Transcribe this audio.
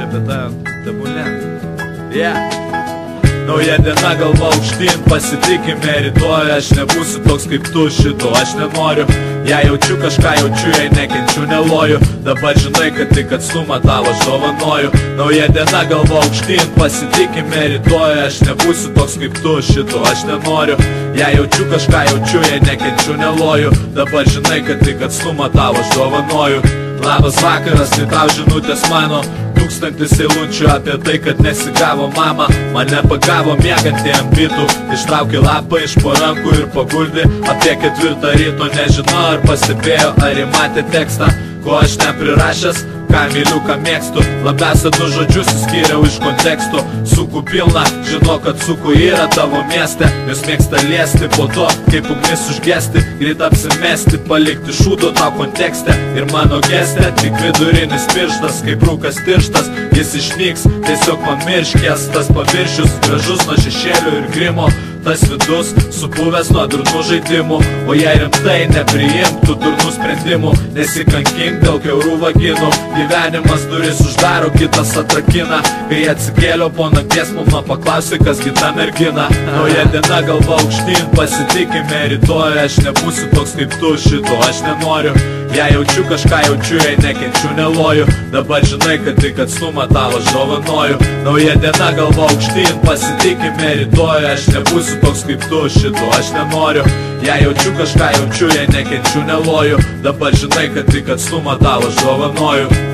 apie tą tebulę. Nauja diena, galva aukštyn, pasitikime rytoj. Aš nebūsiu toks kaip tu, šito aš nenoriu. Jei jaučiu kažką jaučiu, jei nekenčiu neloju. Dabar žinai, kad tik atstumą tavo aš dovanoju. Nauja diena, galva aukštyn, pasitikime rytoj. Aš nebūsiu toks kaip tu, šito aš nenoriu. Jei jaučiu kažką jaučiu, jei nekenčiu neloju. Dabar žinai, kad tik atstumą tavo aš dovanoju. Labas vakaras, tai tau žinutės mano. 1000 eilučių apie tai, kad nesigavo mama. Mane pagavo miegantį ant bitų. Ištraukė lapą iš po rankų ir paguldė. Apie 4 ryto nežinau, ar pastebėjo, ar įmatė tekstą, ko aš neprirašęs. Ką myliu, ką mėgstu. Labiausia 2 žodžius įskyriau iš konteksto. Sukų pilna, žino, kad sukų yra tavo mieste. Jos mėgsta liesti po to, kaip ugnis užgesti. Greit apsimesti, palikti šūdo tau kontekste. Ir mano geste tik vidurinis pirštas, kaip rūkas tirštas. Jis išnyks, tiesiog pamirškės. Tas paviršius gražus nuo šešėlių ir grimo. Tas vidus supuvęs nuo durnų žaidimų. O jei rimtai nepriimtų durnų sprendimų, nesikankink dėl kiaurų vaginų. Gyvenimas duris uždaro, kitas atrakina. Kai atsikėliau po nakties, mama paklausė, kas kita mergina. Nauja diena, galva aukštyn, pasitikime rytoj. Aš nebūsiu toks kaip tu, šito aš nenoriu. Jei jaučiu kažką jaučiu, jei nekenčiu neloju. Dabar žinai, kad tik atstumą tavo aš dovanoju. Nauja diena, galva aukštyn, pasitikime rytoj. Aš nebūsiu toks kaip tu, šito aš nenoriu. Jei jaučiu kažką jaučiu, jei nekenčiu neloju. Dabar žinai, kad tik atstumą tavo aš dovanoju.